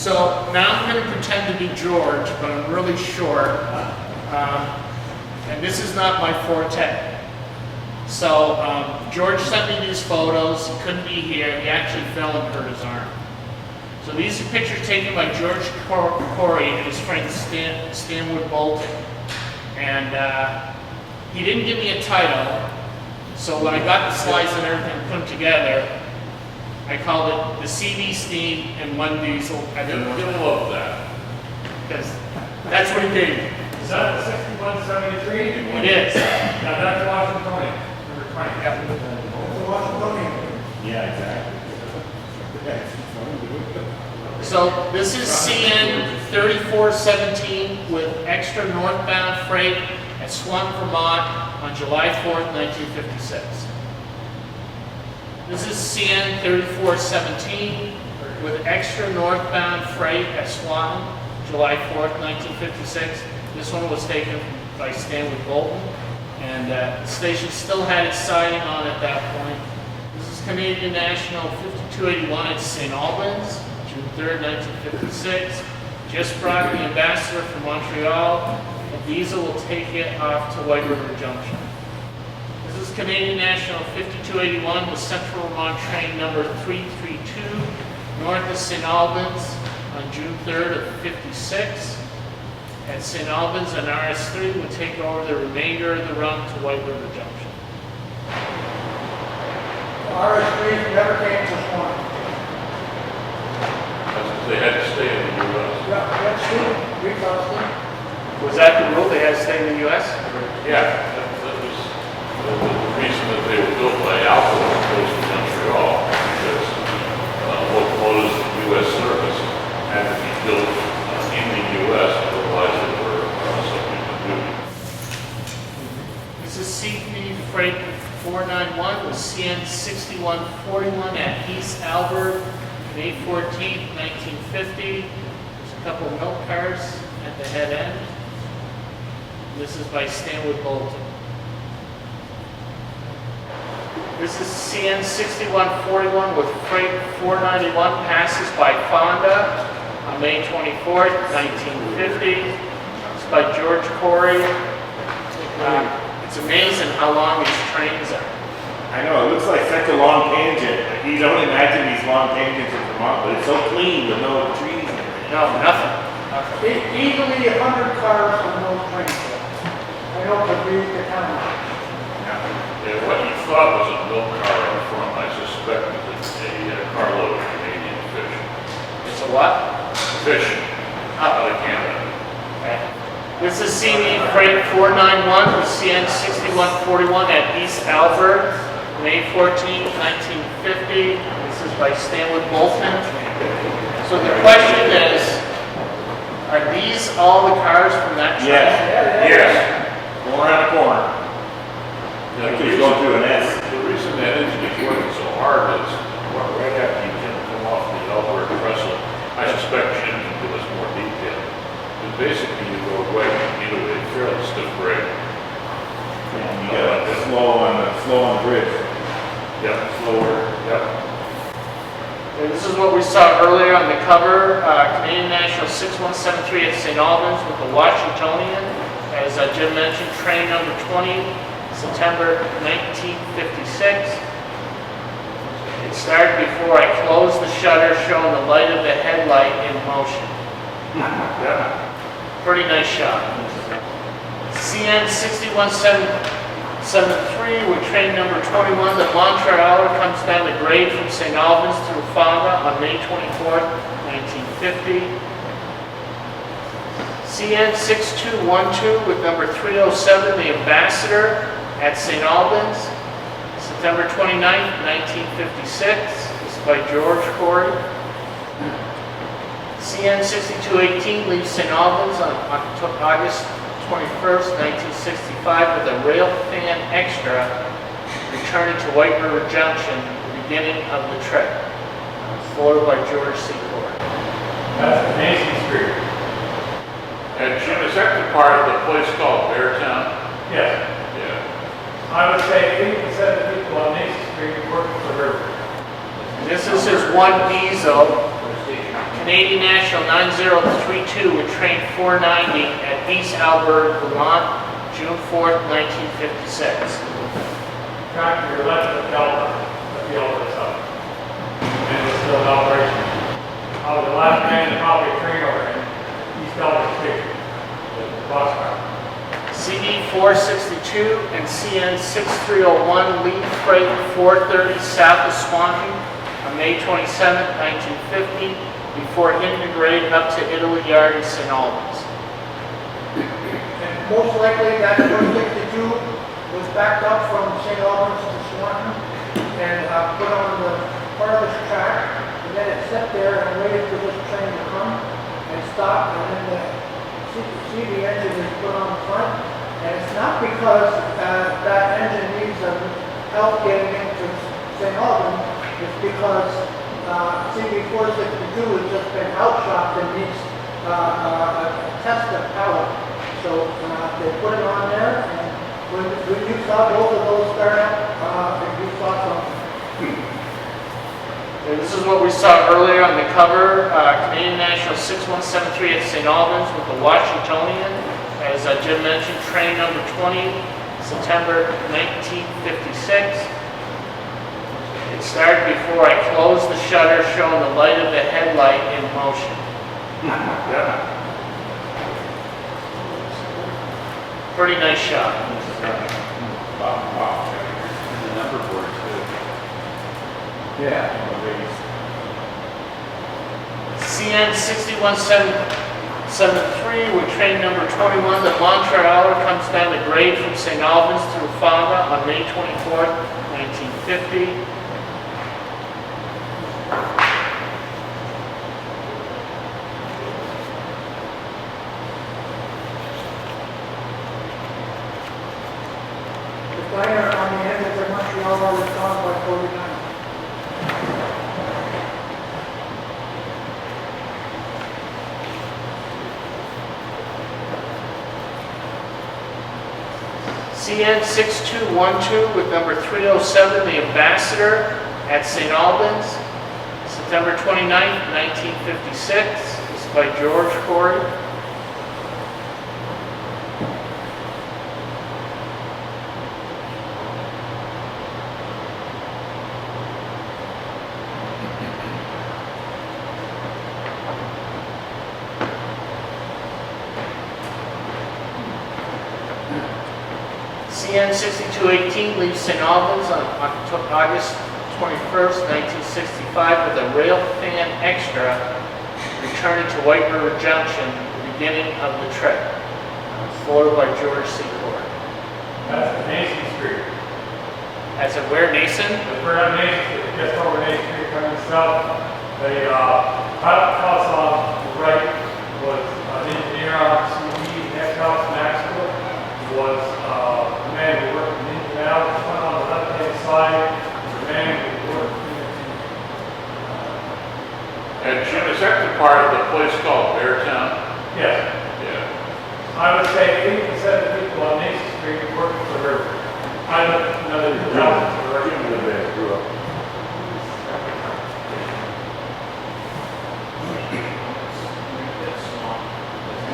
So now I'm going to pretend to be George, but I'm really short. And this is not my forte. So George sent me these photos. He couldn't be here. He actually fell and hurt his arm. So these are pictures taken by George Corey and his friend Stanwood Bolton. And he didn't give me a title. So when I got the slides and everything put them together, I called it the CD Steam and One Diesel. I didn't love that. Because that's what he gave me. Is that the 6173? It is. Now that's Washingtonian, number 20. Yep. The Washingtonian. Yeah, exactly. So this is CN 3417 with extra northbound freight at Swanton, Vermont on July 4th, 1956. This is CN 3417 with extra northbound freight at Swanton, July 4th, 1956. This one was taken by Stanwood Bolton, and the station still had its siding on at that point. This is Canadian National 5281 at Saint Albans, June 3rd, 1956. Just brought the ambassador from Montreal. A diesel will take it off to White River Junction. This is Canadian National 5281 with Central Vermont train number 332 north of Saint Albans on June 3rd of 56. At Saint Albans, an RS3 would take over the remainder of the run to White River Junction. RS3 never came to Swanton. They had to stay in the U.S. Yeah, that's true. We thought so. Was that the rule? They had to stay in the U.S.? Yeah, that was the reason that they were built by Alpha as opposed to Montreal, because locomotives in U.S. service had to be built in the U.S., otherwise they were subject to duty. This is CP Freight 491 with CN 6141 at East Albert, May 14th, 1950. There's a couple of milk cars at the head end. This is by Stanwood Bolton. This is CN 6141 with Freight 491 passes by Fonda on May 24th, 1950. It's by George Corey. It's amazing how long these trains are. I know, it looks like such a long tangent. Like you don't imagine these long tangents in Vermont, but it's so clean with no trees. No, nothing. Easily 100 cars on those trains. I know, but we used to count. Yeah, what you thought was a milk car up front, I suspect was a carload of Canadian fish. It's a what? Fish out of Canada. Okay. This is CD Freight 491 with CN 6141 at East Albert, May 14th, 1950. This is by Stanwood Bolton. So the question is, are these all the cars from that train? Yes. Going around the corner. Yeah, Like he's going through an S. the reason that engine is working so hard is right after you come off the Alberta trestle, I suspect Jim can give us more detail. But basically, you go away, you need a fairly stiff brake. And you got it slow on the bridge. Yep. Slower. Yep. And this is what we saw earlier on the cover, Canadian National 6173 at St. Albans with the Washingtonian. As Jim mentioned, train number 20, September 1956. It started before I closed the shutter, showing the light of the headlight in motion. Yeah. Pretty nice shot. CN 6173 with train number 21, the Montreal comes down the grade from St. Albans through Fonda on May 24th, 1950. CN 6212 with number 307, the Ambassador at St. Albans, September 29th, 1956. This is by George Corey. CN 6218 leaves St. Albans on August 21st, 1965 with a rail fan extra, returning to White River Junction, the beginning of the trip. Forwarded by George C. Corey. That's Mason Street. And Jim, is that the part of the place called Beartown? Yes. Yeah. I would say 80% of the people on Mason Street work for her. This is his one diesel. Canadian National 9032 with train 490 at East Albans, Vermont, June 4th, 1956. Tractor left the Delta, the field is up. And it's still in operation. I was the last man to probably train over in East Albans Station, the boxcar. CD 462 and CN 6301 lead freight 430 south of Swampy on May 27, 1950, before integrating up to Italy Yard in Saint Albans. And most likely that 462 was backed up from St. Albans to Swanton and put on the farthest track, and then it sat there and waited for this train to come and stop, and then the CV engine is put on the front. And it's not because that engine needs help getting into St. Albans, it's because CV 462 has just been outshopped and needs a test of power. So they put it on there, and when you saw both of those start up, you saw something. And this is what we saw earlier on the cover, Canadian National 6173 at St. Albans with the Washingtonian. As Jim mentioned, train number 20, September 1956. It started before I closed the shutter, showing the light of the headlight in motion. Yeah. Pretty nice shot. Wow. The number board too. Yeah. CN 6173 with train number 21, the Montreal comes down the grade from St. Albans through Fava on May 24th, 1950. The liner on the end of the Montreal was gone by 49. CN 6212 with number 307, the Ambassador at St. Albans, September 29th, 1956. This is by George Corey. CN 6218 leaves St. Albans on August 21st, 1965 with a rail fan extra, returning to White River Junction, the beginning of the trip. Forwarded by George C. Corey. That's the Mason Street. As of where, Nason? The Vermont Mason Street, just over Mason Street coming south. The pilot house on the right was an engineer on CV, next house Maxwell was the man who worked in the canal, the one on the left-hand side, the man who worked And Jim, is that the part of the place called Beartown? yes. Yeah. I would say 80% of the people on Mason Street work for the river. I live in another development for the river. Grew up.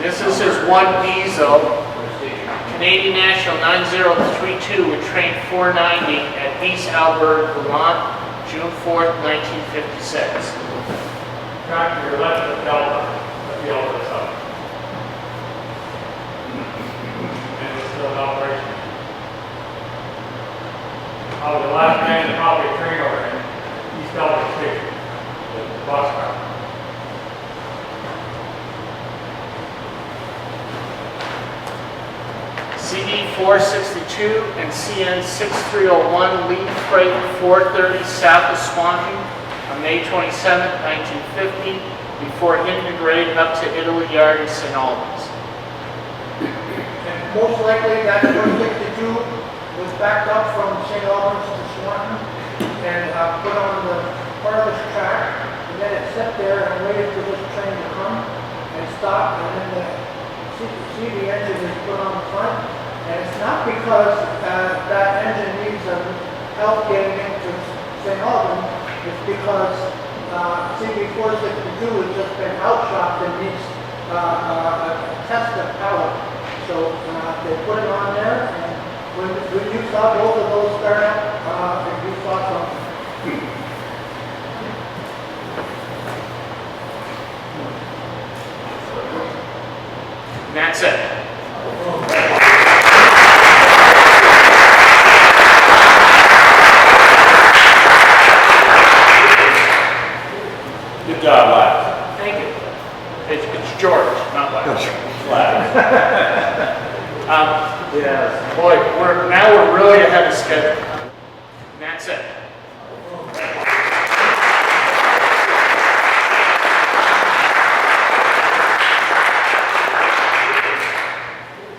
This is his one diesel, Canadian National 9032 with train 490 at East Albans, Vermont, June 4th, 1956. Tractor left the Delta, the field is up. And it's still in operation. I was the last man to probably train over in East Albans Station, the boxcar. CD 462 and CN 6301 lead freight 430 south of Swampy on May 27, 1950, before integrating up to Italy Yard in St. Albans. And most likely that 462 was backed up from St. Albans to Swanton and put on the farthest track, and then it sat there and waited for this train to come and stop, and then the CV engine is put on the front. And it's not because that engine needs help getting into St. Albans, it's because CB462 has just been outshopped and needs a test of power. So they put it on there, and when you saw both of those start up, you saw something. And that's it. Good job, Lex. Thank you. It's George, not Lex. Lex. Boy, we're really ahead of schedule. And that's it.